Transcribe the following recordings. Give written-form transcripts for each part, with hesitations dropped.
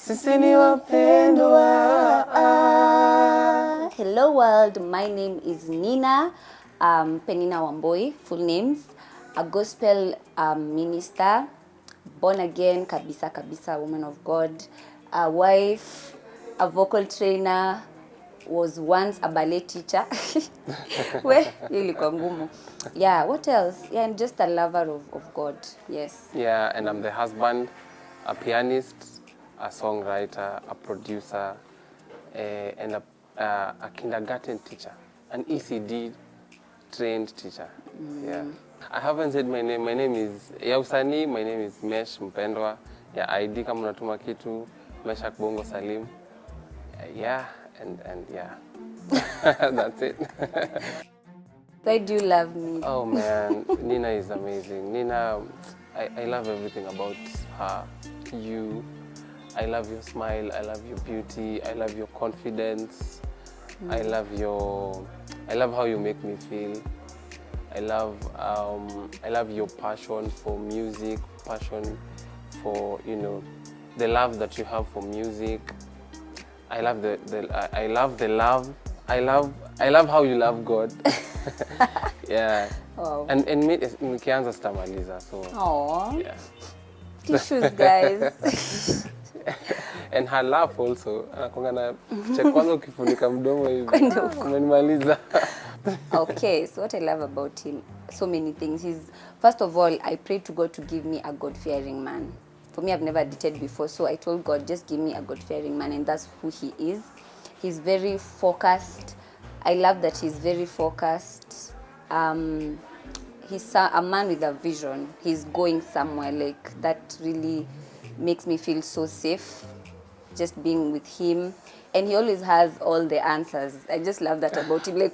Sisi ni wapendwa. Hello world, my name is Nina, Penina Wamboi, full names, a gospel minister, born again, kabisa, woman of God, a wife, a vocal trainer, was once a ballet teacher. Yeah, what else? Yeah, and just a lover of God, yes. Yeah, and I'm the husband, a pianist, a songwriter, a producer, and a kindergarten teacher, an ECD trained teacher. Yeah. I haven't said my name. My name is Yausani. My name is Mesh Mpendwa. Yeah, ID kama unatuma kitu, Meshak Bongo Salim. Yeah, and yeah. That's it. Why do you love me? Oh man, Nina is amazing. Nina, I love everything about her. You, I love your smile, I love your beauty, I love your confidence, I love how you make me feel. I love your passion for music, passion for, the love that you have for music. I love I love how you love God. Yeah. Wow. And nikianza sitamaliza, so. Aww. Yeah. Tissues, guys. And her laugh also. Anakuanga kwanza ukifunika mdomo hivi. Umenimaliza. Okay, so what I love about him, so many things. First of all, I pray to God to give me a God-fearing man. For me, I've never dated before, so I told God, just give me a God-fearing man, and that's who he is. He's very focused. I love that he's very focused. He's a man with a vision. He's going somewhere. Like, that really makes me feel so safe, just being with him. And he always has all the answers. I just love that about him. Like,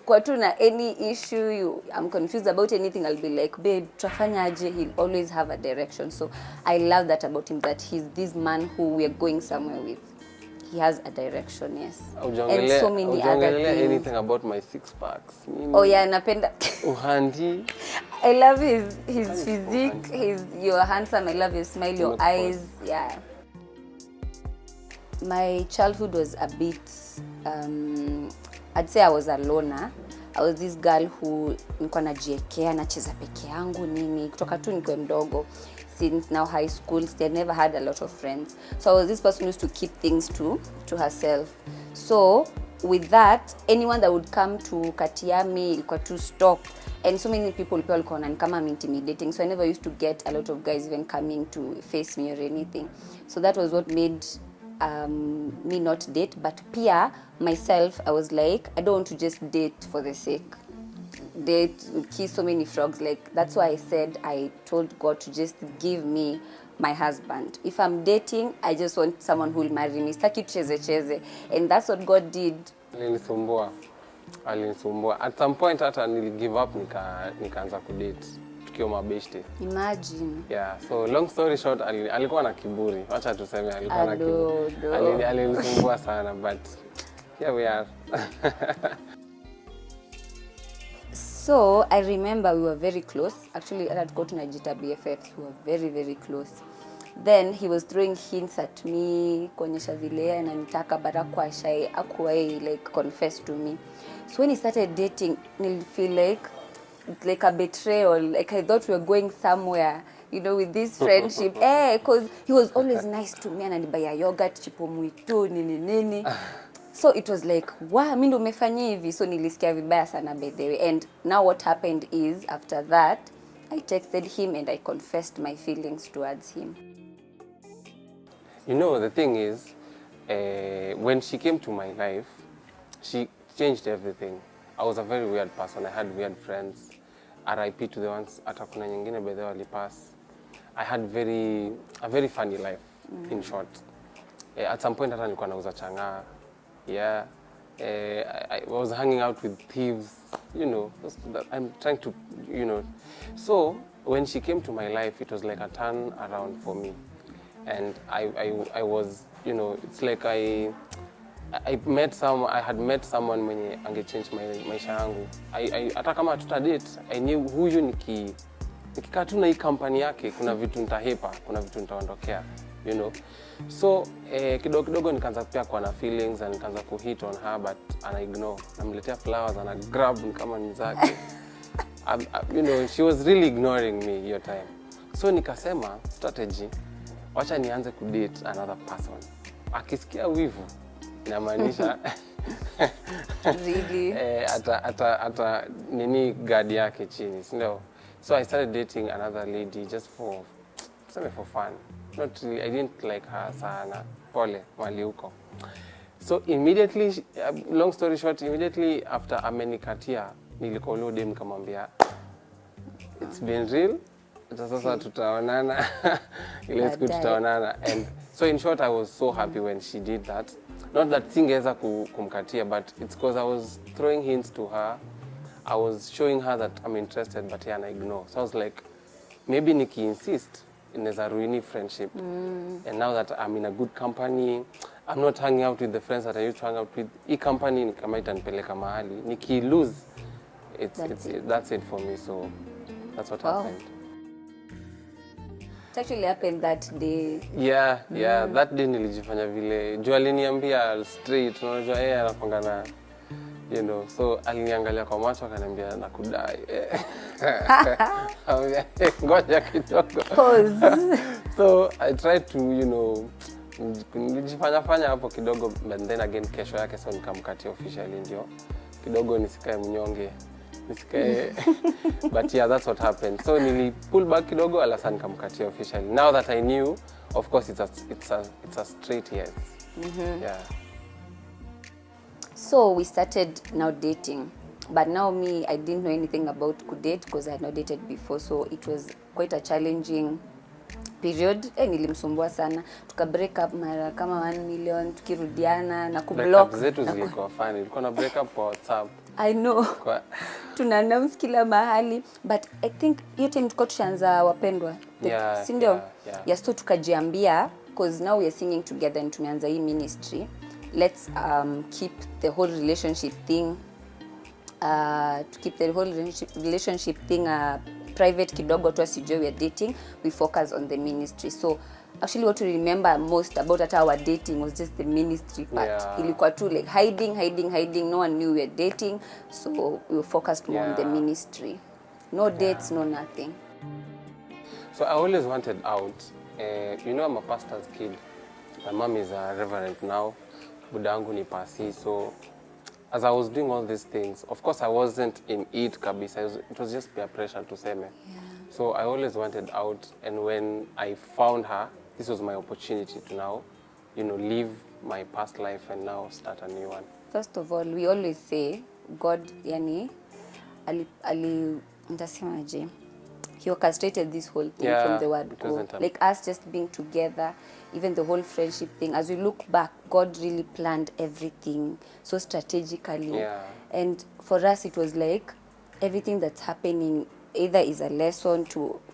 kwa tu na any issue, I'm confused about anything, I'll be like, babe, trafanya aje. He'll always have a direction. So I love that about him, that he's this man who we're going somewhere with. He has a direction, yes. And so many other things. Anything about my six packs? Oh yeah, napenda. Uhandi. I love his physique. You're handsome. I love your smile, your eyes. Yeah. My childhood was a bit, I'd say I was a loner. I was this girl who nilikuwa najiekea, nacheza peke yangu nini, kutoka tu nikiwa mdogo. Since now high school, I never had a lot of friends. So I was this person who used to keep things to herself. So with that, anyone that would come to Katiami, ilikuwa to stop. And so many people walikuwa kama I'm intimidating. So I never used to get a lot of guys even coming to face me or anything. So that was what made me not date. But pia, myself, I was like, I don't want to just date for the sake. Date, kiss so many frogs. Like, that's why I said, I told God to just give me my husband. If I'm dating, I just want someone who will marry me. Sitaki cheze. And that's what God did. Alinisumbua. At some point hata nili give up nikaanza kudate tukiwa mabeshte. Imagine. Yeah, so long story short, alikuwa na kiburi. Acha tuseme alikuwa na kiburi. Alinisumbua sana, but here we are. So I remember we were very close. Actually, I had got to Najita BFFs. We were very, very close. Then he was throwing hints at me, kuonyesha vile ananitaka, but hakuwahi like confess to me. So when he started dating, I feel like a betrayal. Like, I thought we were going somewhere, with this friendship. Because he was always nice to me, ananibaya yogurt, chipo mwitu, nini. So it was like, wow, mimi ndo umefanya hivi. So nilisikia vibaya sana by the way. And now what happened is, after that, I texted him and I confessed my feelings towards him. The thing is, when she came to my life, she changed everything. I was a very weird person. I had weird friends. RIP to the ones hata kuna nyingine by the way walipass. I had a very funny life, in short. At some point hata nilikuwa nauza chang'aa. Yeah, I was hanging out with thieves, I'm trying to, So when she came to my life, it was like a turn around for me. And I was, it's like I had met someone mwenye angechange maisha yangu. Hata kama tutadate, I knew huyu nikikaa tu na hii company yake, kuna vitu nitahepa, kuna vitu nitaondokea. you know. So kidogo kidogo nikaanza pia kuwa na feelings and nikaanza kuhit on her, but ana ignore. Namletea flowers ana grab kama ni zake. You know, she was really ignoring me hiyo time. So nikasema strategy, wacha nianze kudate another person. Akisikia wivu inamaanisha Really? ata nini guard yake chini, ndio. So I started dating another lady just for fun. Not really, I didn't like her sana. Pole mali huko. So immediately, long story short, immediately after amenikatia, nilikoolo dem nikamwambia it's been real. Sasa tutaonana. Ile siku tutaonana. And so in short, I was so happy when she did that. Not that singeweza kumkatia, but it's because I was throwing hints to her. I was showing her that I'm interested, but yeah, I ignore. So I was like, maybe niki insist inaweza ruini friendship. And now that I'm in a good company, I'm not hanging out with the friends that I used to hang out with. Hii company ni kama itanipeleka mahali. Niki lose, that's it for me. So that's what happened. It actually happened that day. Yeah, that day nilijifanya vile. Juu aliniambia straight, unajua yeye anapanga na, you know. So aliniangalia kwa macho akaniambia nakudai. Ngoja kidogo. Pause. So I tried to, you know, nijifanya hapo kidogo, but then again kesho yake so nikamkatia officially ndio. Kidogo nisikae mnyonge. But yeah, that's what happened. So nili pull back kidogo alasa nikamkatia officially. Now that I knew, of course it's a straight yes. Yeah. So we started now dating. But now me, I didn't know anything about kudate because I had not dated before. So it was quite a challenging period. Nilimsumbua sana. Tuka break up mara kama 1 million, tukirudiana na kublock. Zetu zilikuwa funny. Tulikuwa na break up kwa WhatsApp. I know. Tuna announce kila mahali, but I think hiyo time tulikuwa tushaanza Wapendwa. Si ndio? Yeah, so tukajiambia because now we are singing together and tumeanza hii ministry. Let's keep the whole relationship thing private kidogo tu asijue we are dating. We focus on the ministry. So actually what we remember most about our dating was just the ministry part. Ilikuwa tu like hiding. No one knew we were dating. So we were focused more on the ministry. No dates, no nothing. So I always wanted out. You know, I'm a pastor's kid. My mom is a reverend now. Budangu ni pasi. So as I was doing all these things, of course I wasn't in it kabisa. It was just peer pressure to seme. So I always wanted out, and when I found her, this was my opportunity to now, you know, leave my past life and now start a new one. First of all, we always say God, yani, ndasemaje, he orchestrated this whole thing from the word go. Like us just being together, even the whole friendship thing. As we look back, God really planned everything so strategically. And for us, it was like everything that's happening either is a lesson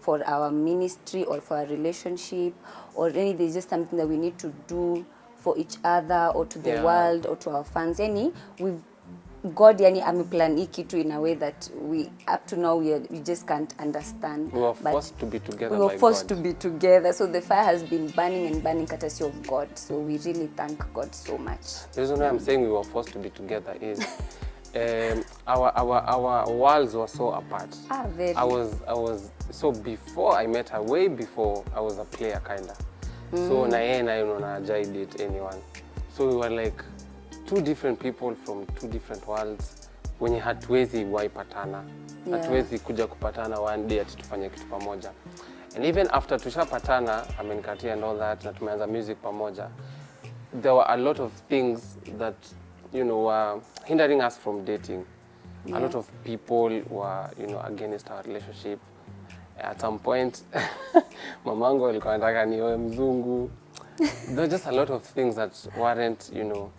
for our ministry or for our relationship, or anything, just something that we need to do for each other or to the world or to our fans. God ameplan hii kitu in a way that we up to now we just can't understand. We were forced to be together. We were forced to be together. So the fire has been burning and burning courtesy of God. So we really thank God so much. The reason why I'm saying we were forced to be together is our worlds were so apart. Very. I was so before I met her, way before I was a player kinda. So na jai date anyone. So we were like two different people from two different worlds. Wenye hatuwezi waipatana. Hatuwezi kuja kupatana one day ati tufanye kitu pamoja. And even after tushapatana, amenikatia and all that, na tumeanza music pamoja, there were a lot of things that, you know, were hindering us from dating. A lot of people were, you know, against our relationship. At some point, mamangu alikuwa anataka nioe mzungu. There were just a lot of things that weren't, you know,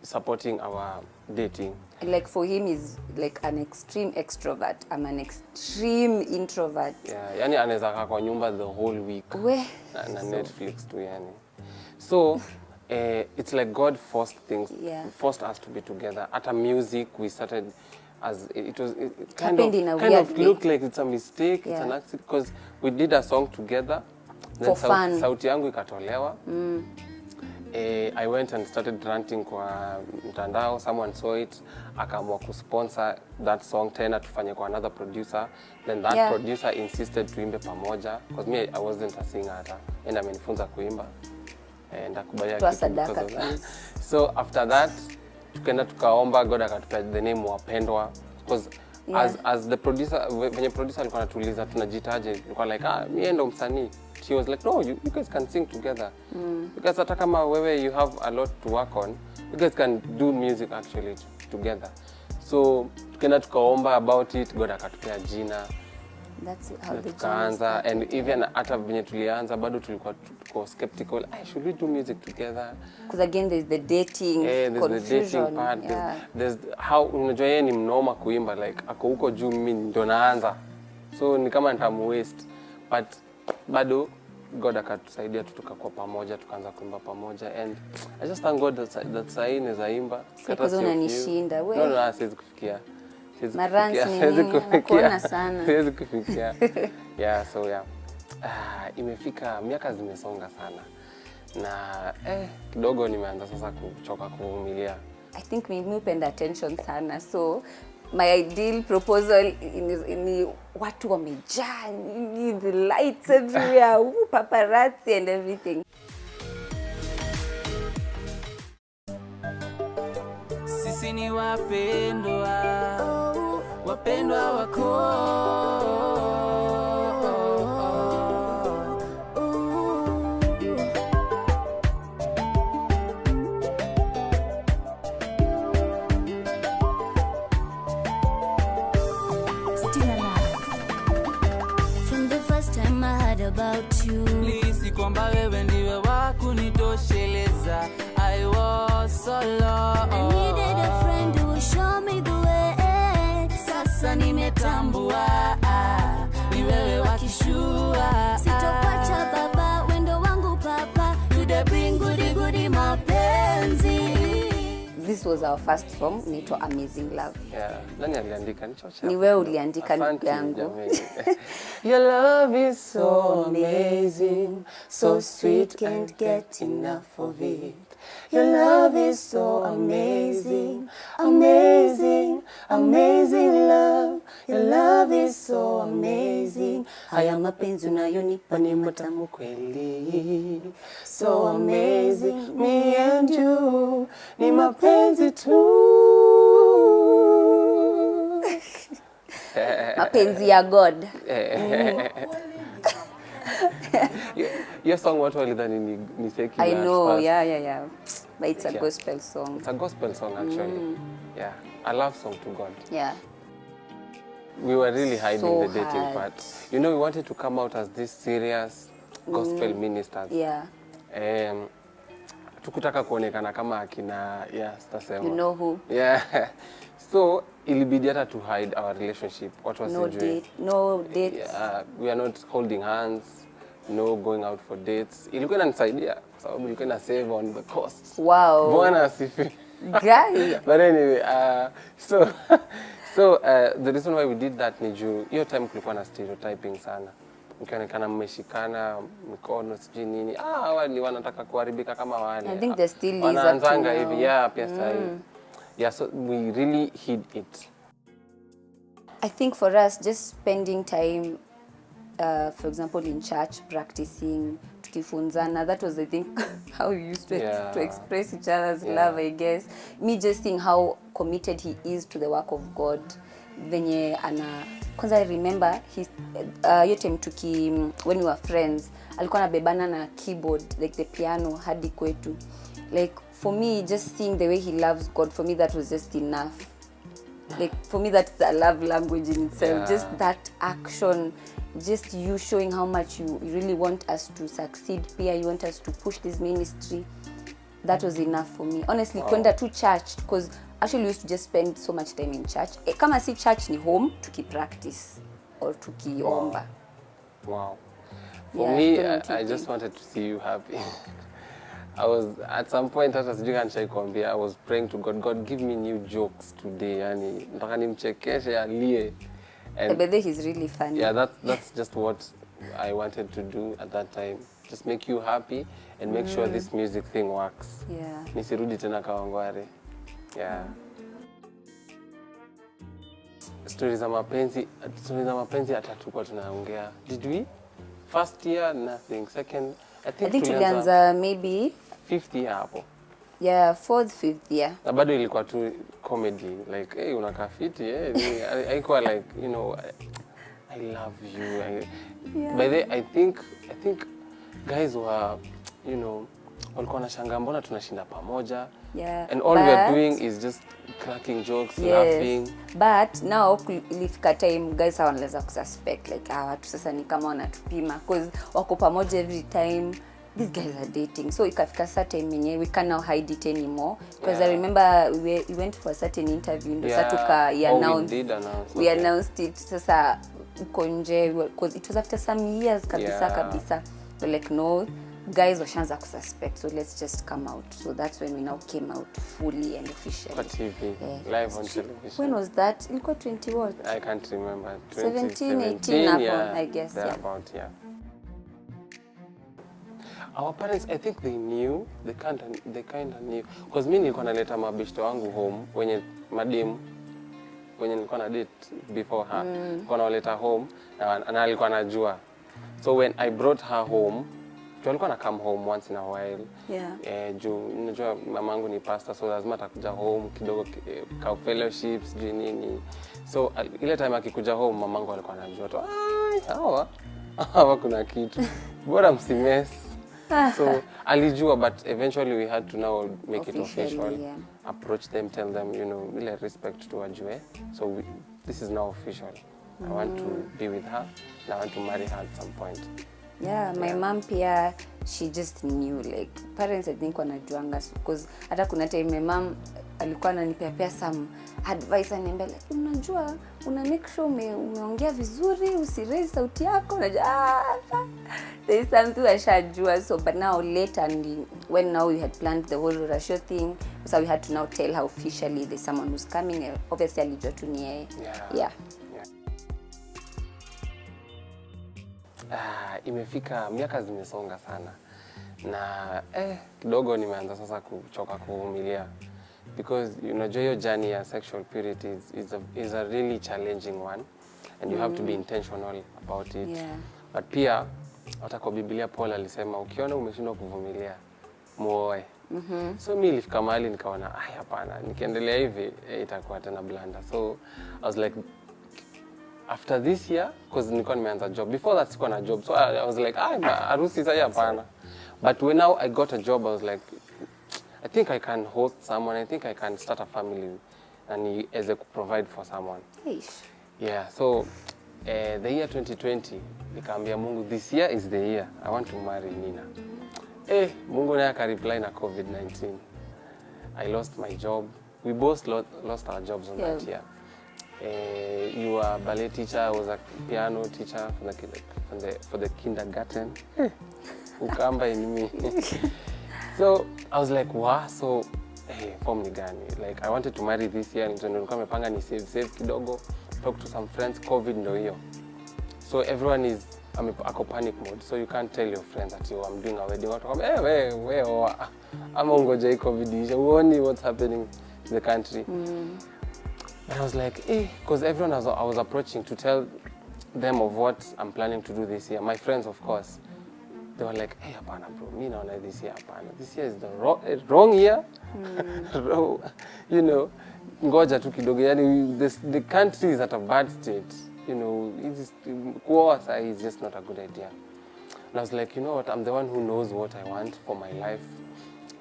supporting our dating. Like for him, he's like an extreme extrovert. I'm an extreme introvert. Yeah, yani anaweza kaa kwa nyumba the whole week. Na Netflix tu yani. So it's like God forced us to be together. At a music, we started as it kind of looked like it's a mistake, it's an accident, because we did a song together. For fun. Sauti yangu ikatolewa. I went and started ranting kwa mtandao. Someone saw it, akaamua kusponsor that song tena tufanye kwa another producer. Then that producer insisted tuimbe pamoja because me I wasn't a singer hata, and amenifunza kuimba and akubalia kitu. So after that tukaenda tukaomba, God akatupea the name Wapendwa because as the producer, when producer alikuwa anatuuliza tunajitaje, alikuwa like mimi ndo msanii. She was like, no, you guys can sing together. Because hata kama wewe you have a lot to work on, you guys can do music actually together. So tukaenda tukaomba about it, God akatupea jina. That's how the journey started. And even hata venye tulianza bado tulikuwa skeptical, should we do music together? Because again there's the dating confusion. The dating part. There's how unajua yeye ni mnoma kuimba, like ako huko juu, mimi ndo naanza. So ni kama nitamuwaste. But bado God akatusaidia tukakuwa pamoja, tukaanza kuimba pamoja, and I just thank God that sahi inaimba. Because unanishinda wewe. No, siwezi kufikia. Maransi ni nakuona sana. Siwezi kufikia. So imefika, miaka zimesonga sana. Na kidogo nimeanza sasa kuchoka kuvumilia. I think mimi hupenda attention sana. So my ideal proposal ni watu wamejaa, the lights everywhere, paparazzi and everything. Sisi ni wapendwa, wapendwa wako. About you. Lisi kwamba wewe ndiwe wa kunitosheleza. I was so lost. I needed a friend who would show me the way. Sasa nimetambua ni wewe wa kishua. Sitokuacha baba, wendo wangu papa. You dey bring goody mapenzi. This was our first song, inaitwa Amazing Love. Nani aliandika? Ni wewe uliandika ndugu yangu. Your love is so amazing, so sweet, can't get enough of it. Your love is so amazing, amazing, amazing love. Your love is so amazing. Haya mapenzi unayonipa ni matamu kweli. So amazing, me and you, ni mapenzi tu. Mapenzi ya God. Your song watu walidhani ni secular. I know, yeah. But it's a gospel song. It's a gospel song actually. Yeah, a love song to God. Yeah. We were really hiding So the dating part. You know, we wanted to come out as this serious gospel ministers. Yeah. Tukutaka kuonekana kama akina, sitasema. You know who? Yeah. So ilibidi hata to hide our relationship. What was No dates. Yeah, we are not holding hands, no going out for dates. Ilikuwa inanisaidia kwa sababu ilikuwa ina save on the cost. Wow. Bwana asifi. Guy. But anyway, so the reason why we did that ni juu hiyo time kulikuwa na stereotyping sana. Mkionekana mmeshikana mikono sijui nini, wale wanataka kuharibika kama wale. I think there still is wanaanzanga hivi, pia sasa. Yeah, so we really hid it. I think for us, just spending time, for example, in church, practicing, tukifunzana, that was, I think, how we used to express each other's love, I guess. Me just seeing how committed he is to the work of God. Venye kwanza I remember hiyo time when we were friends, alikuwa anabebana na keyboard, like the piano, hadi kwetu. Like, for me, just seeing the way he loves God, for me, that was just enough. Like, for me, that's a love language in itself. Just that action, just you showing how much you really want us to succeed. Pia, you want us to push this ministry. That was enough for me. Honestly, kwenda to church, because actually we used to just spend so much time in church. Kama si church ni home, tuki-practice or tukiomba. Wow. For me, I just wanted to see you happy. I was, at some point, I was praying to God, God, give me new jokes today. And But he's really funny. Yeah, that's just what I wanted to do at that time. Just make you happy and make sure this music thing works. Yeah. Nisirudi tena Kawangware. Yeah. Stories za mapenzi hata tulikuwa tunaongea. Did we? First year nothing. Second I think tulianza maybe 5th year hapo. Yeah, 4th, 5th year. Na bado ilikuwa tu comedy like hey unakaa fiti haikuwa like you know I love you. By the way, I think guys were you know walikuwa wanashangaa mbona tunashinda pamoja. Yeah. And all we are doing is just cracking jokes, laughing. But now ilifika time guys hawanaweza kususpect like watu sasa ni kama wanatupima because wako pamoja every time. These guys are dating. So ikafika certain yenye we can't now hide it anymore because I remember we went for a certain interview ndo sasa we announced it sasa uko nje because it was after some years kabisa. We're like no guys washaanza kususpect, so let's just come out. So that's when we now came out fully and officially. For TV, live on television. When was that? Ilikuwa 20 what? I can't remember. 17, 18 hapo, I guess. About, Our parents, I think they knew, they kind of knew. Because mimi nilikuwa naleta mabishto wangu home, wenye nilikuwa na date before her. Nilikuwa naleta home, na alikuwa anajua. So when I brought her home, tulikuwa na come home once in a while. Juu unajua mamangu ni pastor, so lazima atakuja home kidogo ka fellowships juu nini. So ile time akikuja home mamangu alikuwa anajua tu hawa kuna kitu. Bora msimess. So alijua, but eventually we had to now make it official. Approach them, tell them, you know, ile respect to ajue. So this is now official. I want to be with her and I want to marry her at some point. Yeah, my mom pia, she just knew, like, parents I think wanajuanga, because hata kuna time my mom alikuwa ananipea some advice, ananiambia like, unajua una make sure umeongea vizuri, usiraise sauti yako, unajua there is something ashajua. So but now later when now we had planned the whole ratio thing, so we had to now tell her officially there's someone who's coming. Obviously alijua tu ni yeye. Yeah. Imefika miaka zimesonga sana na kidogo nimeanza sasa kuchoka kuvumilia, because unajua hiyo journey ya sexual purity is a really challenging one and you have to be intentional about it. But pia hata kwa Biblia Paul alisema ukiona umeshindwa kuvumilia muoe. So mimi nilifika mahali nikaona hapana, nikiendelea hivi itakuwa tena blanda. So I was like, after this year, because nilikuwa nimeanza job. Before that sikuwa na job. So I was like, harusi sasa hapana. But when now I got a job, I was like, I think I can host someone. I think I can start a family and as a provide for someone. Yeah, so the year 2020, nikaambia Mungu, this year is the year I want to marry Nina. Mungu naye akareply na COVID-19. I lost my job. We both lost our jobs on that year. You were a ballet teacher, I was a piano teacher for the kindergarten. Ukamba in me. So I was like, wow, so form ni gani? Like I wanted to marry this year, ndio nilikuwa nimepanga ni save kidogo, talk to some friends. COVID ndio hiyo. So everyone is ako panic mode, so you can't tell your friends that I'm doing a wedding. Watu kwamba wewe ama ungoje COVID isha, uone what's happening in the country. And I was like, because everyone I was approaching to tell them of what I'm planning to do this year. My friends, of course, they were like, hapana bro, me naona this year hapana. This year is the wrong year. You know, ngoja tu kidogo. Yani the country is at a bad state. You know, kuoa is just not a good idea. And I was like, you know what? I'm the one who knows what I want for my life.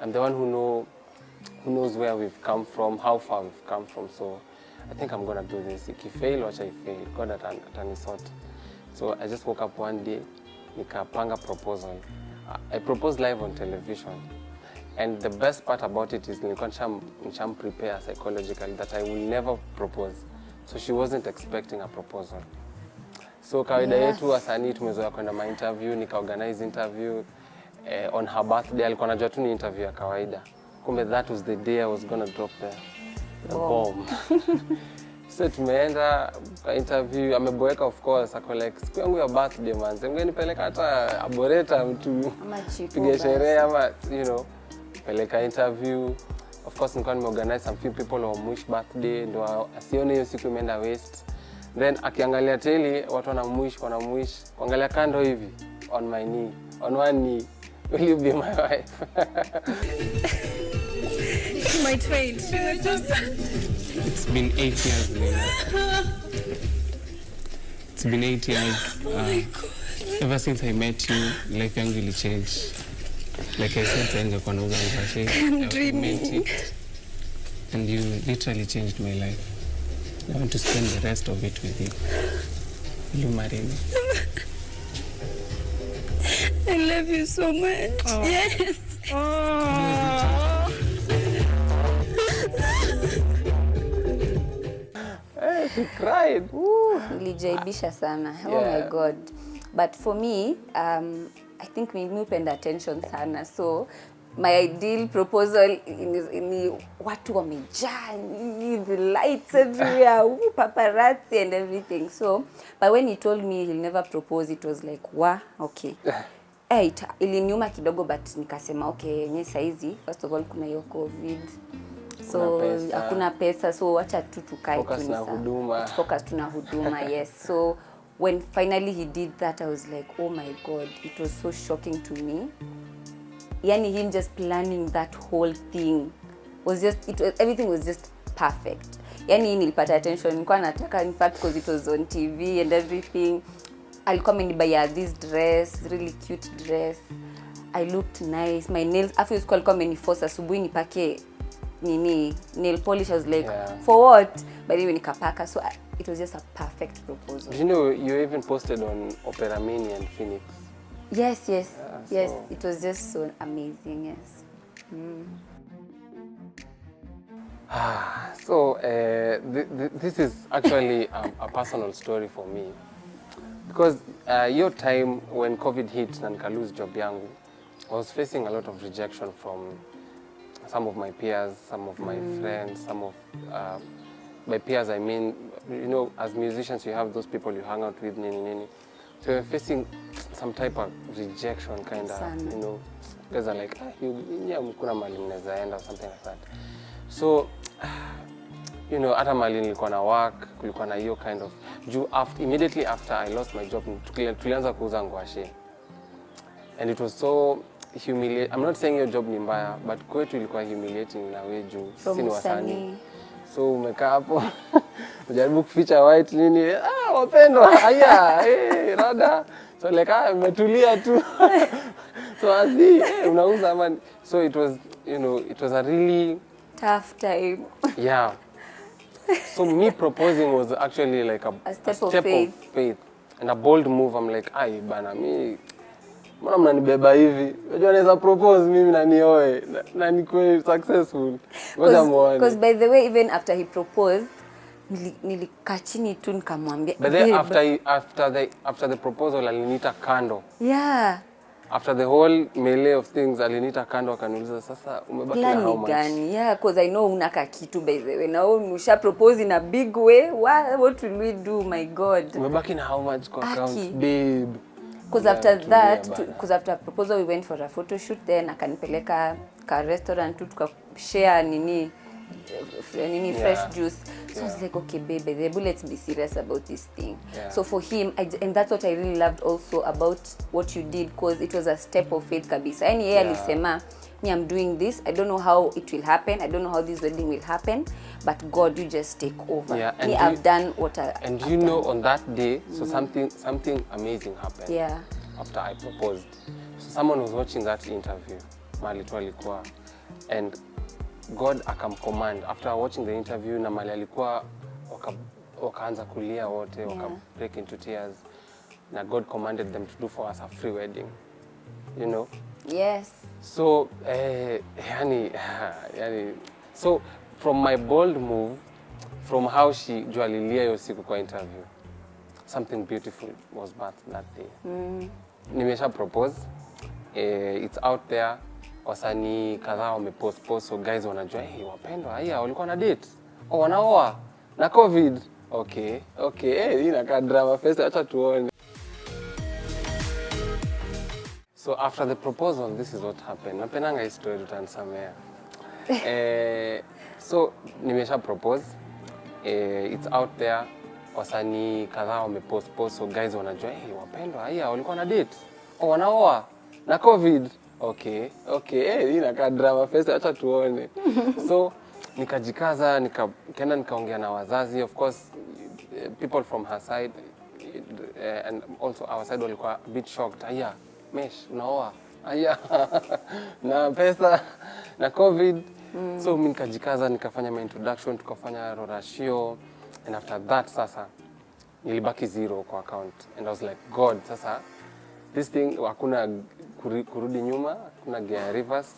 I'm the one who knows where we've come from, how far we've come from. So I think I'm gonna do this. If I fail, watch I fail. God atanisort. So I just woke up one day, nikapanga proposal. I proposed live on television. And the best part about it is nilikuwa prepare psychologically that I will never propose. So she wasn't expecting a proposal. So kawaida yetu wasanii tumezoea kwenda ma interview, nika-organize interview on her birthday. Alikuwa anajua tu ni interview ya kawaida. Kumbe that was the day I was gonna drop the bomb. So tumeenda kwa interview, ameboeka of course, ako like siku yangu ya birthday man, nipeleka hata aboreta mtu pige sherehe ama you know, peleka interview. Of course nilikuwa nimeorganize some few people on wish birthday ndo asione hiyo siku imeenda waste. Then akiangalia teli watu wanamwish kuangalia kando hivi on my knee, on one knee, will you be my wife? My train. It's been 8 years now. It's been 8 years. Oh my God. Ever since I met you, life yangu ili change. Like I said, ningekuwa nauza mkashe. I'm dreaming. And you literally changed my life. I want to spend the rest of it with you. Will you marry me? I love you so much. Oh. Yes. Oh. Hey, she cried. Nilijaibisha sana. Oh my God. But for me, I think me upenda attention sana. So my ideal proposal in watu wamejaa, the lights everywhere, paparazzi and everything. So, but when he told me he'll never propose, it was like, wow, okay. Iliniuma kidogo, but nikasema okay, yenye saizi first of all kuna hiyo COVID. So hakuna pesa, so wacha tu tukae focus na huduma. Focus tuna huduma. Yes. So when finally he did that, I was like, oh my God, it was so shocking to me. Yani him just planning that whole thing was just, everything was just perfect. Yani nilipata attention, nilikuwa nataka, in fact, because it was on TV and everything. Alikuwa amenibuy this dress, really cute dress. I looked nice. My nails, after school alikuwa ameniforce asubuhi nipake nail polish. I was like, for what? But anyway nikapaka. So it was just a perfect proposal. You know, you even posted on Opera Mini and Phoenix. Yes. Yes, it was just so amazing, yes. So this is actually a personal story for me. Because your time when COVID hit and I lose job yangu, I was facing a lot of rejection from some of my peers, some of my friends, some of by peers I mean, you know, as musicians you have those people you hang out with, nini. So you're facing some type of rejection kind of, you know, guys are like, kuna mali mnaweza enda or something like that. So, you know, hata mali nilikuwa na work, kulikuwa na hiyo kind of, immediately after I lost my job, tulianza kuuza ngwashe. And it was so humiliating. I'm not saying your job ni mbaya, but kwetu ilikuwa humiliating na way juu sisi ni wasanii. So umekaa hapo unajaribu kuficha white nini, Wapendwa haya rada, so like umetulia tu. So azi unauza man. So it was, you know, it was a really tough time. Yeah. So me proposing was actually like a step of faith and a bold move. I'm like, bana mi mbona mnanibeba hivi? Unajua naweza propose mimi na nioe na nikuwe successful. Because by the way, even after he proposed, nilikaa chini tu nikamwambia. But then after the proposal aliniita kando. Yeah. After the whole melee of things aliniita kando akaniuliza sasa umebaki na how much? Yeah, because I know unaka kitu by the way. Now usha propose in a big way. What will we do, my God? Umebaki na how much kwa account, babe? Because after that, because after proposal we went for a photo shoot, then akanipeleka ka restaurant tu tukashare nini fresh juice. So I was like, okay baby, let's be serious about this thing. So for him, and that's what I really loved also about what you did, because it was a step of faith kabisa. Yani yeye alisema, me, I'm doing this, I don't know how it will happen, I don't know how this wedding will happen, but God, you just take over. Me, I've done what and you know, on that day, so something amazing happened. Yeah. After I proposed, so someone was watching that interview, mali tu alikuwa, and God akamcommand after watching the interview, na mali alikuwa wakaanza kulia wote, break into tears, na God commanded them to do for us a free wedding, you know. Yes. So so from my bold move, from how she jualilia hiyo siku kwa interview, something beautiful was birthed that day. Nimesha propose, it's out there, wasanii kadhaa wamepost, so guys wanajua, Wapendwa haya walikuwa na date, wanaoa. na COVID. Okay, hii inakaa drama fest, acha tuone. So after the proposal, this is what happened. Napendanga hii story, utanisamea. So nimesha propose. It's out there. Wasanii kadhaa wamepost, so guys wanajua, Wapendwa, haya walikuwa na date. Wanaoa na COVID. Okay, hii inakaa drama fest, acha tuone. So nikajikaza, nikaenda nikaongea na wazazi, of course people from her side and also our side walikuwa a bit shocked. Haya, Mesh, unaoa? Haya, na pesa na COVID. So mimi nikajikaza, nikafanya my introduction, tukafanya rorashio, and after that sasa nilibaki zero kwa account, and I was like, God, sasa this thing hakuna kurudi nyuma, hakuna gear reverse,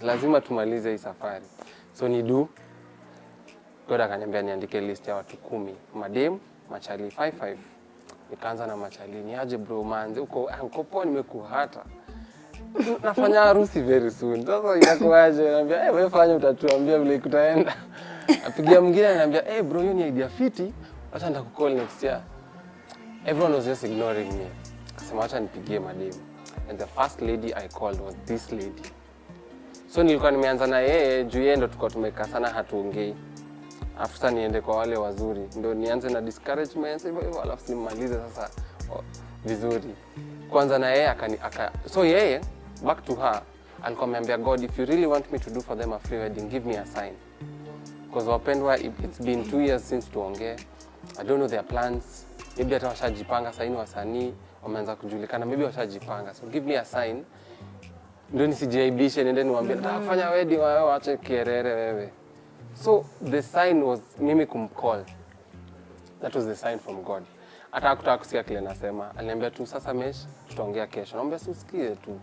lazima tumalize hii safari. So God akaniambia niandike list ya watu 10, madem, machali 55. Nikaanza na machali, ni aje bro manze, uko poa, nimekuhata. Nafanya harusi very soon. Sasa inakuaje? Anambia, wewe fanya, utatuambia vile kutaenda. Apigia mwingine ananiambia, bro, hiyo ni idea fiti, acha nitakucall next year. Everyone was just ignoring me. Akasema acha nipigie madem. And the first lady I called was this lady. So nilikuwa nimeanza na yeye, juu yeye ndo tulikuwa tumekaa sana hatuongei. After niende kwa wale wazuri, ndio nianze na discouragements hivyo, alafu nimalize sasa vizuri. Kwanza na yeye so yeye, back to her, alikuwa ameambia God, if you really want me to do for them a free wedding, give me a sign. Because Wapendwa, it's been 2 years since tuongee. I don't know their plans. Maybe hata washajipanga, saini wasanii wameanza kujulikana, maybe washajipanga. So give me a sign. Ndio nisijaibishe, nende niwaambie natafanya wedding, wao waache kierere wewe. So the sign was mimi kumcall. That was the sign from God. Hata hakutaka kusikia kile nasema. Aliniambia tu, sasa Mesh, tutaongea kesho. Naomba usikize tu.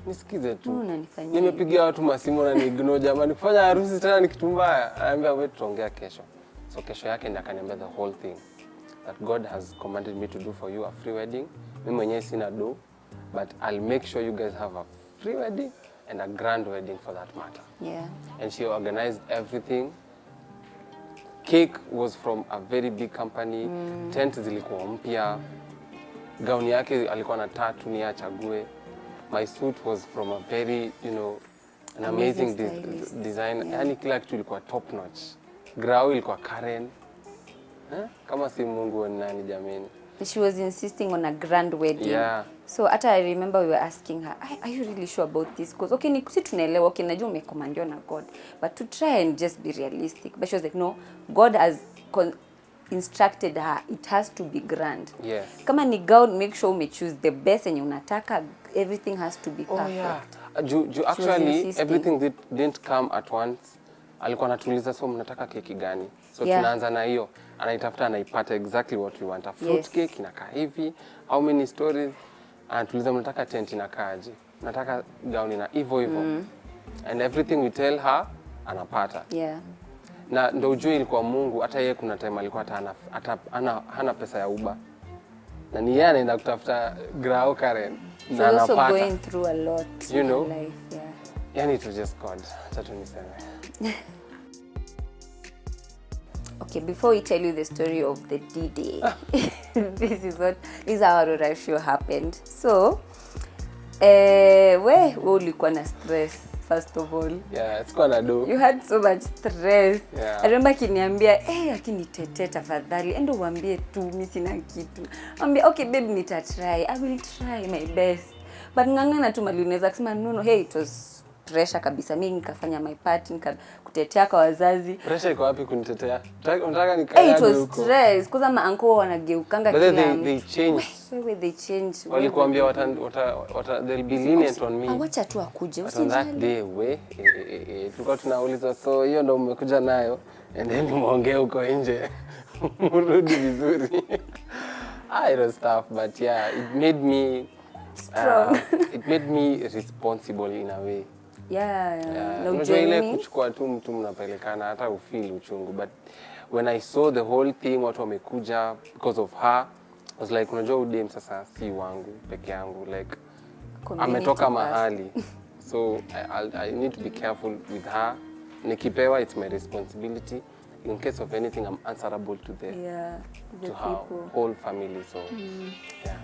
Nisikize tu. Nimepigia watu masimu na ni-ignore jamani. Kufanya harusi tena ni kitu mbaya. Aliniambia wewe tutaongea kesho. So kesho yake ndiye akaniambia the whole thing. That God has commanded me to do for you a free wedding. Mimi mwenyewe sina do, but I'll make sure you guys have a free wedding and a grand wedding for that matter. Yeah. And she organized everything. Cake was from a very big company. Tent zilikuwa mpya. Gown yake alikuwa na tattoo ni achague. My suit was from a very, an amazing design. Yani kila kitu ilikuwa top notch. Grau ilikuwa Karen. Kama si Mungu ni nani jameni. She was insisting on a grand wedding. Yeah. So I remember we were asking her, are you really sure about this? Because okay, si tunaelewa, okay, najua umekomandiwa na God, but to try and just be realistic. But she was like, no, God has instructed her, it has to be grand. Yes. Kama ni gown, make sure you choose the best and unataka, everything has to be perfect. Oh yeah. Actually, everything didn't come at once. Alikuwa anatuuliza, so mnataka keki gani? So tunaanza na hiyo. Anaitafuta, anaipata exactly what we want. A fruit cake inakaa hivi. How many stories? Anatuuliza, mnataka tent inakaaje? Mnataka gown ina hivyo. And everything we tell her, anapata. Yeah. Na ndio ujue ilikuwa Mungu. Hata yeye kuna time alikuwa hana pesa ya Uber. Na ni yeye anaenda kutafuta grao Karen. So also going through a lot in life. Yeah. Yani it was just God. Acha tuniseme. Okay, before we tell you the story of the D-Day, this is how our show happened. So, we ulikuwa na stress, first of all. Yeah, it's gonna do. You had so much stress. Yeah. I remember kiniambia, akinitete tafadhali, endo uambie tu mimi sina kitu. Ambia, okay babe, nitatry. I will try my best. But ngangana tu mali unaweza kusema no, it was pressure kabisa. Mimi nikafanya my part, nikakutetea kwa wazazi. Pressure iko wapi kunitetea? Unataka nikaya huko? It was stress because my uncle wanageukanga kila mtu. They changed. They changed. Walikuambia they'll be lenient on me. Awacha tu akuje. On that day tulikuwa tunauliza, so hiyo ndo mmekuja nayo, and then muongee huko nje. Murudi vizuri. It was tough, but yeah, it made me strong. It made me responsible in a way. Yeah. Unajua ile kuchukua tu mtu mnapelekana hata ufeel uchungu, but when I saw the whole thing, watu wamekuja because of her, I was like, unajua udem sasa si wangu peke yangu, like ametoka mahali. So I need to be careful with her. Nikipewa, it's my responsibility, in case of anything, I'm answerable to the the her people. whole family. So yeah.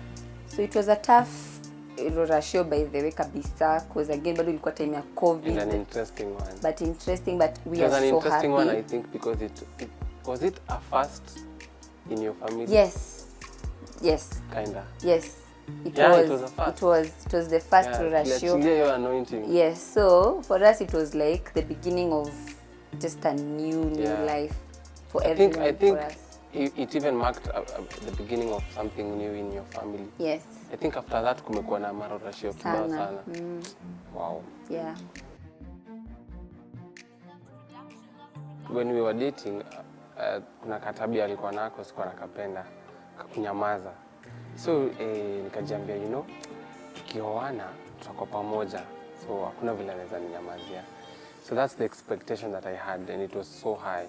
So it was a tough ratio by the way kabisa, because again bado ilikuwa time ya COVID. It's an interesting one. But interesting, but we It was are an so interesting happy. one, I think, because it was it a first in your family? Yes. Kinda. Yes. It Yeah, was, it was a first. It was the first ratio. Your anointing. Yes. So for us it was like the beginning of just a new life for everyone. I think for us. it even marked the beginning of something new in your family. Yes. I think after that kumekuwa na marorashio kibao sana. Wow. Yeah. When we were dating, kuna katabia alikuwa nako sikuwa nakapenda, kunyamaza. So nikajiambia, you know, tukioana tutakuwa pamoja. So hakuna vile anaweza ninyamazia. So that's the expectation that I had, and it was so high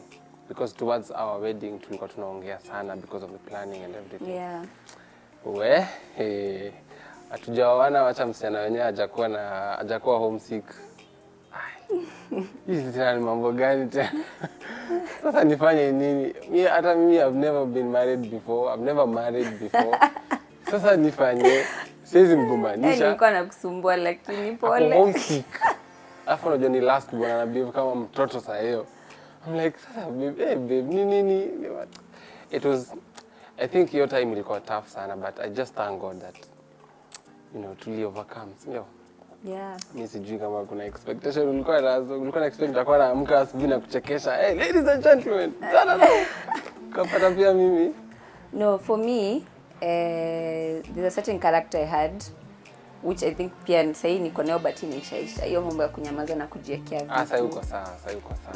because towards our wedding tulikuwa tunaongea sana because of the planning and everything. Yeah. Hatujaoana, wacha msichana wenyewe hajakuwa homesick. Hizi tena ni mambo gani tena? Sasa nifanye nini? Hata mimi I've never been married before. I've never married before. Sasa nifanye, siwezi mgombanisha. Nilikuwa nakusumbua lakini pole. Homesick. Alafu unajua ni last born na behave kama mtoto saa hiyo. I'm like, sasa babe, nini? It was, I think your time ilikuwa tough sana, but I just thank God that, you know, to overcome. Yeah. Mimi sijui kama kuna expectation ulikuwa na expect utakuwa naamka asubuhi na kuchekesha. Hey, ladies and gentlemen. Kapata pia mimi. No, for me, there's a certain character I had which I think pia sasa niko nayo but inaisha. Hiyo mambo ya kunyamaza na kujiwekea vitu. Sasa uko sawa.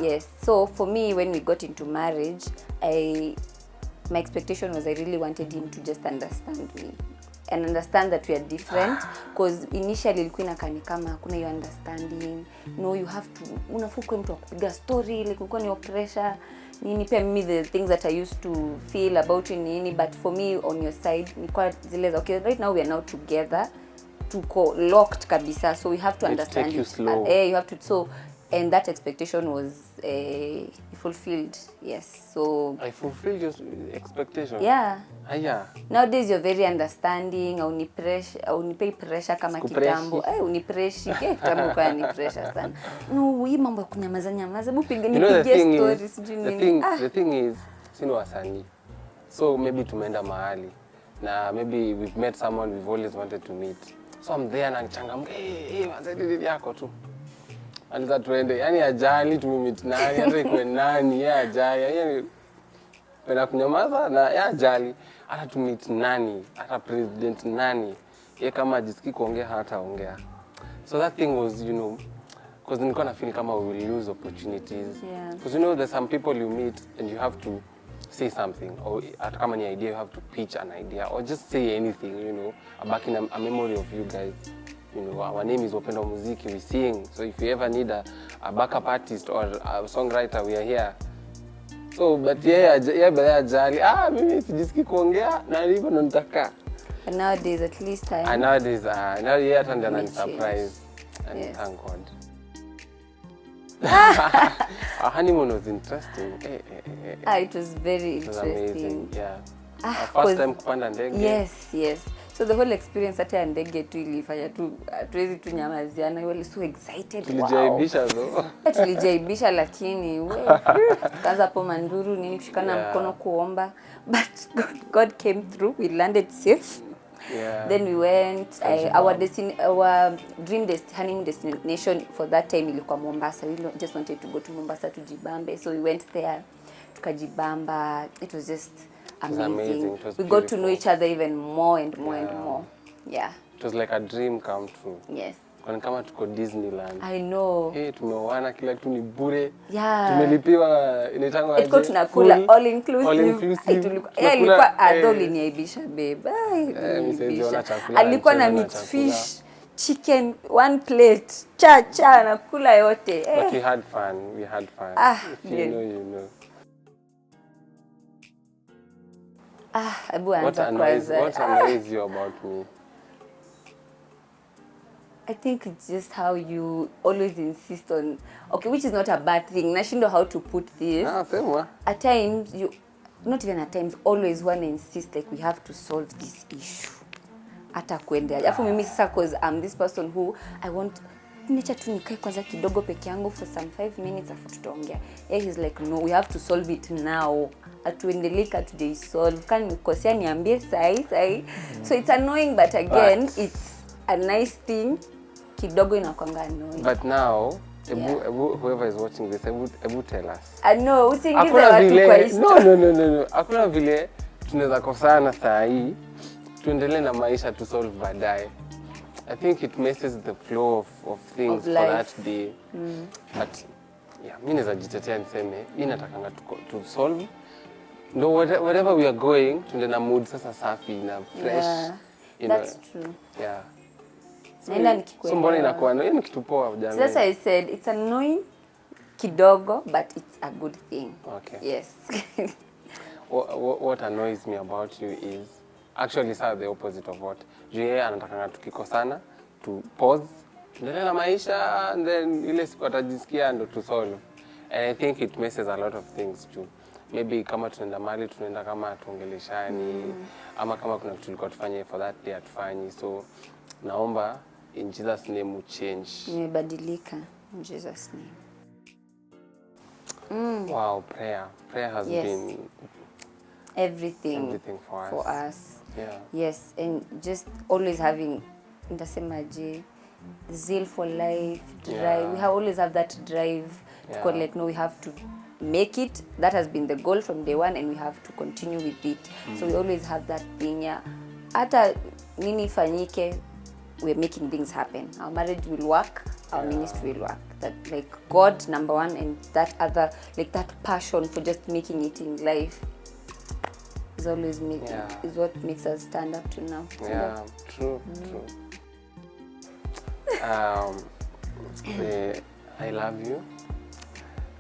Yes. So for me when we got into marriage, my expectation was I really wanted him to just understand me and understand that we are different, because initially ilikuwa inakani kama hakuna hiyo understanding. No, you have to unafuku mtu akupiga story like kulikuwa ni pressure nini. Pia mimi the things that I used to feel about you nini, but for me on your side nilikuwa zile okay, right now we are now together, tuko locked kabisa, so we have to understand take you it. slow. You have to, so and that expectation was fulfilled. Yes. So I fulfilled your expectation. yeah. Aya. Nowadays you're very understanding, unipei pressure kama kitambo. Unipreshi kitambo kwa ni pressure sana. No, hii mambo ya kunyamaza hebu nipigie story sijui nini. The thing is sino wasanii. So maybe tumeenda mahali na maybe we've met someone we've always wanted to meet. So I'm there na changamka, wazee yako tu. Aliza tuende, yani ajali tumemit nani, hata ikuwe nani, ya ajali, yani penda kunyamaza na ya ajali, hata tumit nani, hata president nani, ye kama jisiki kuongea hata ongea. So that thing was, you know, because nilikuwa na feel kama we will lose opportunities. Yeah. Because you know there's some people you meet and you have to say something, or hata kama ni idea you have to pitch an idea, or just say anything, you know, back in a memory of you guys. You know, our name is Wapendwa Muziki, we sing. So if you ever need a backup artist or a songwriter, we are here. So, but baada ajali, mimi sijisiki kuongea na hivyo ndo nitakaa. But nowadays at least Nowadays, now hata ndio anani surprise. And yes. Thank God. Our honeymoon was interesting. It was very it was interesting. amazing. Yeah. Our first time kupanda ndege. Yes. So the whole experience hata ya ndege tu ilifanya tu tuwezi tu nyamaziana. We were so excited. Tulijaibisha though. Tulijaibisha lakini kaanza hapo manduru nini kushikana mkono kuomba, but God came through. We landed safe. Yeah. Then we went our honeymoon destination for that time ilikuwa Mombasa. We just wanted to go to Mombasa to jibambe, so we went there tukajibamba. It was just amazing. It was we got to know each other even more and more and more. Yeah. It was like a dream come true. Yes. Kwa kama tuko Disneyland. I know. Tumeoana kila kitu ni bure. Yeah. Tumelipiwa inaitangwa aje? Iko tunakula all inclusive. All inclusive. Ilikuwa adoli niaibisha babe. Alikuwa na mixed fish, chicken, one plate. Cha nakula yote. But we had fun. If you know, you know. What annoys you about me? I think it's just how you always insist on, okay, which is not a bad thing. Nashindo how to put this. Sema. At times, you, not even at times, always want to insist like we have to solve this issue. Hata kuende. Alafu mimi sasa, cause I'm this person who I want, nicha tu nikae kwanza kidogo peke yangu for some 5 minutes afu tutaongea. He's like, no, we have to solve it now. Atuendeleka today solve. Kani nikosea niambie sahi. So it's annoying, but again, it's a nice thing. Kidogo inakwanga annoying. But now, whoever is watching this, ebu tell us. I know, usingize watu kwa histo. No. Hakuna vile tunaweza kosana saa hii. Tuendelee na maisha to solve baadaye. I think it messes the flow of things of for that day. But yeah, mimi naweza jitetea niseme, mimi natakanga to solve. No, whatever we are going, tuende na mood sasa safi na fresh. Yeah, you that's know. true. Yeah. Naenda nikikuelewa. So mbona inakuwa ni kitu poa jamani. That's why I said it's annoying kidogo, but it's a good thing. Okay. Yes. What annoys me about you is actually the opposite of what. Yeye anatakanga tukikosana to pause, tuendelee na maisha, and then ile siku atajisikia ndo to solve. And I think it messes a lot of things too. Maybe kama tunaenda mali tunaenda kama tuongeleshani ama kama kuna kitu tulikuwa tufanye for that day atufanyi. So naomba in Jesus name change. Nimebadilika in Jesus name. Wow, prayer has been everything for us. Yeah. Yes, and just always having, ndasemaje, zeal for life, drive. Yeah. We always have that drive. Because like, no, we have to make it. That has been the goal from day one, and we have to continue with it. So we always have that thing. Yeah. Hata nini fanyike, we're making things happen. Our marriage will work. Our ministry will work. That like God number one, and that other, like that passion for just making it in life is always making is what makes us stand up to now. Yeah, true. I love you.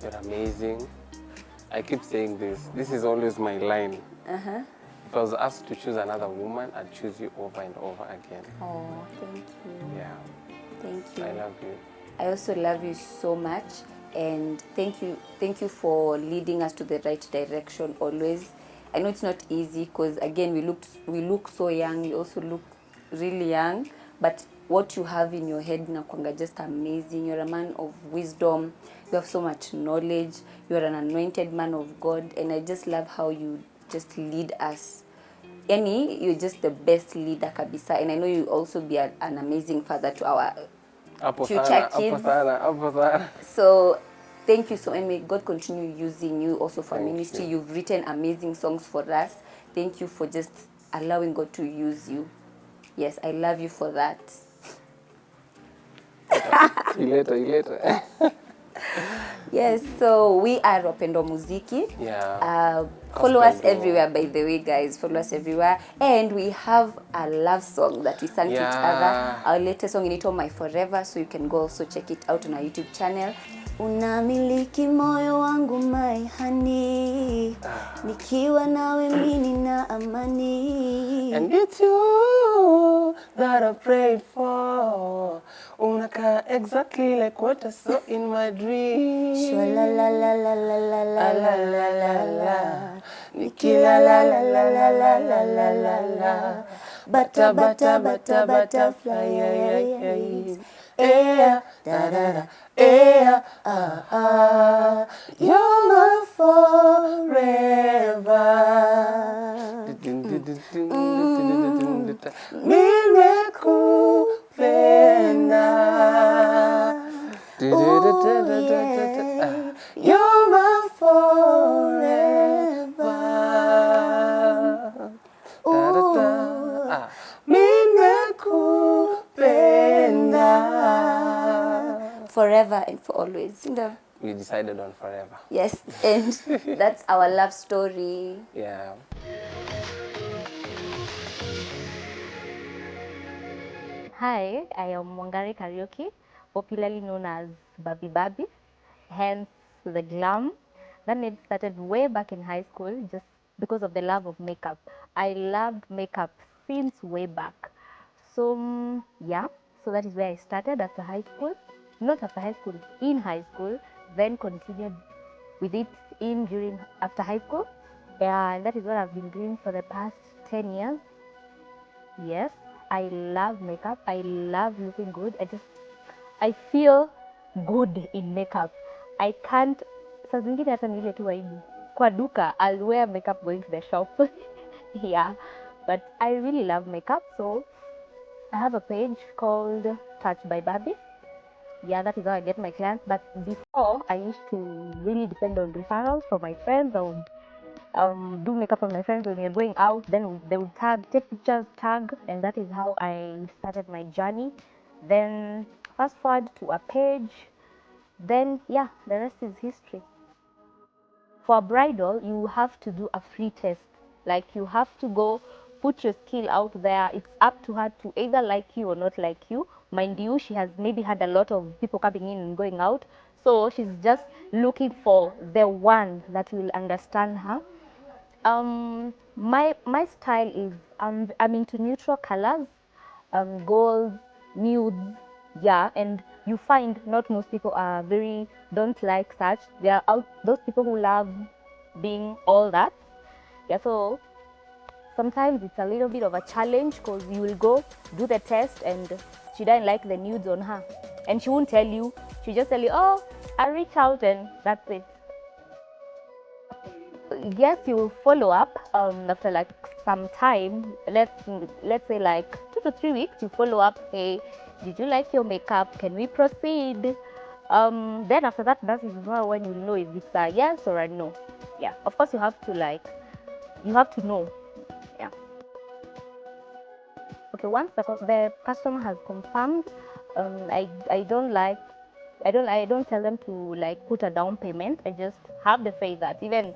You're amazing. I keep saying this. This is always my line. If I was asked to choose another woman, I'd choose you over and over again. Oh, thank you. Yeah. Thank you. I love you. I also love you so much, and thank you for leading us to the right direction always. I know it's not easy because again we look so young, we also look really young, but what you have in your head nakwanga just amazing. You're a man of wisdom, you have so much knowledge, you're an anointed man of God, and I just love how you just lead us. Yani, you're just the best leader kabisa, and I know you'll also be an amazing father to our future kids. So thank you so much, and may God continue using you also for ministry. You've written amazing songs for us. Thank you for just allowing God to use you. Yes, I love you for that. You later. Yes, so we are Wapendwa Muziki. Yeah. Follow us everywhere, by the way, guys. Follow us everywhere. And we have a love song that we sang to each other. Our latest song, inaitwa My Forever, so you can go also check it out on our YouTube channel. Unamiliki moyo wangu my honey, nikiwa nawe mimi na amani. And it's you that I prayed for. Unaka exactly like what I saw in my dream. Shwa la la la la la la la la la la. Nikila la la la la la la la la la. Butterfly, yeah, da da da, yeah, you're my forever. Nimekupenda. You're my forever. Forever and for always. We decided on forever. Yes, and that's our love story. Yeah. Hi, I am Wangari Karaoke, popularly known as Babi Babi, hence the glam. That name started way back in high school just because of the love of makeup. I loved makeup since way back. So, yeah, So that is where I started after high school. Not after high school, in high school, then continued with it after high school. Yeah, and that is what I've been doing for the past 10 years. Yes, I love makeup. I love looking good. I feel good in makeup. I can't, saa zingine hata ni ile tu aibu. Kwa duka, I'll wear makeup going to the shop. Yeah, but I really love makeup. So I have a page called Touch by Barbie. Yeah, that is how I get my clients. But before, I used to really depend on referrals from my friends, or do makeup for my friends when we are going out. Then they would take pictures, tag, and that is how I started my journey. Then fast forward to a page. Then yeah, the rest is history. For bridal, you have to do a free test. Like you have to go put your skill out there. It's up to her to either like you or not like you. Mind you, she has maybe had a lot of people coming in and going out. So she's just looking for the one that will understand her. My style is I'm into neutral colors, gold, nudes, yeah, and you find not most people don't like such. There are those people who love being all that. Yeah, so sometimes it's a little bit of a challenge because you will go do the test and she doesn't like the nudes on her, and she won't tell you. She just tell you, oh, I'll reach out, and that's it. Yes, you will follow up after like some time. Let's say like 2 to 3 weeks. You follow up. Hey, did you like your makeup? Can we proceed? Then after that, that is when you know if it's a yes or a no. Yeah, of course you have to know. Yeah. Okay, once the customer has confirmed, I don't tell them to like put a down payment. I just have the faith that even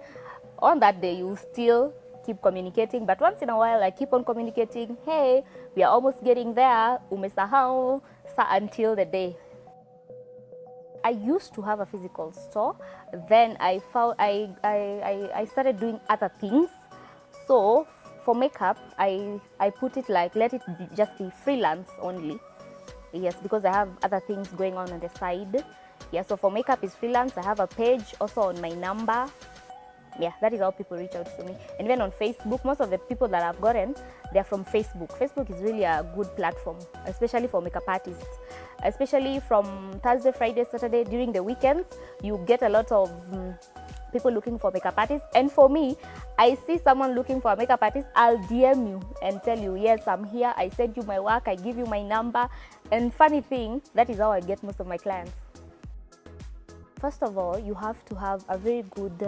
on that day you still keep communicating. But once in a while I keep on communicating. Hey, we are almost getting there. Umesahau until the day. I used to have a physical store. Then I started doing other things. So for makeup, I put it like let it just be freelance only. Yes, because I have other things going on the side. Yeah, so for makeup is freelance. I have a page also on my number. Yeah, that is how people reach out to me. And even on Facebook, most of the people that I've gotten, they're from Facebook. Facebook is really a good platform, especially for makeup artists. Especially from Thursday, Friday, Saturday, during the weekends, you get a lot of people looking for makeup artists. And for me, I see someone looking for a makeup artist, I'll DM you and tell you, yes, I'm here. I send you my work. I give you my number. And funny thing, that is how I get most of my clients. First of all, you have to have a very good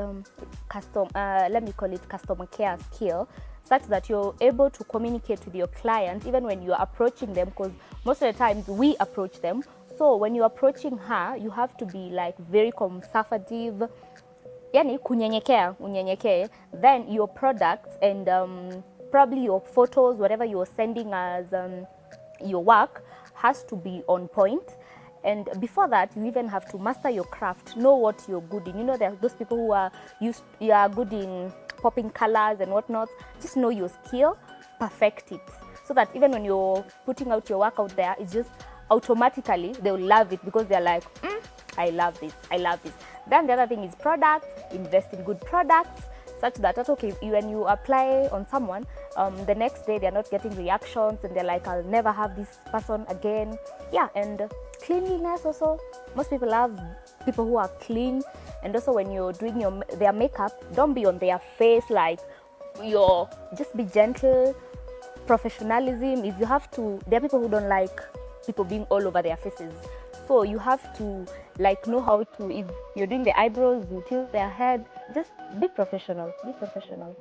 customer care skill, such that you're able to communicate with your client even when you're approaching them, because most of the times we approach them. So when you're approaching her, you have to be like very conservative, yani unyenyekee. Then your products and probably your photos, whatever you're sending as your work, has to be on point. And before that, you even have to master your craft, know what you're good in. You know, there are those people who you are good in popping colors and whatnot. Just know your skill, perfect it, so that even when you're putting out your work out there, it's just automatically they'll love it, because they're like, I love this, I love this. Then the other thing is products. Invest in good products, such that that's okay. When you apply on someone, the next day they're not getting reactions and they're like, I'll never have this person again. Yeah, and cleanliness also. Most people love people who are clean. And also when you're doing their makeup, don't be on their face like just be gentle. Professionalism. If you have to, there are people who don't like people being all over their faces. So you have to like know how to, if you're doing the eyebrows, you tilt their head, just be professional, be professional.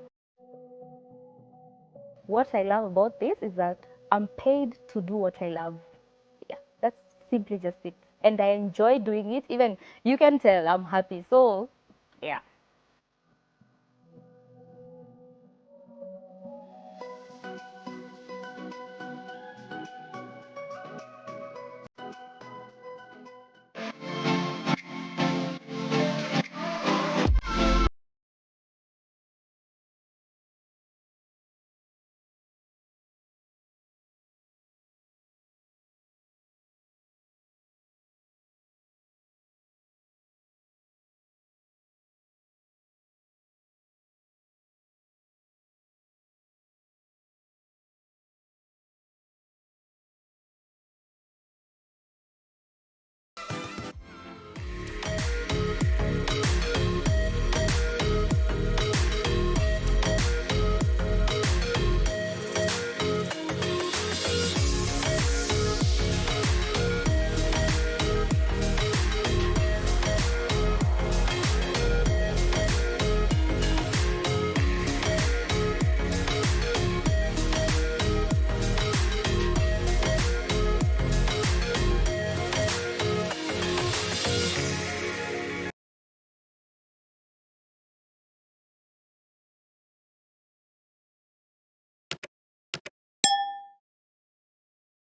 What I love about this is that I'm paid to do what I love. Yeah, that's simply just it. And I enjoy doing it. Even you can tell I'm happy. So, yeah.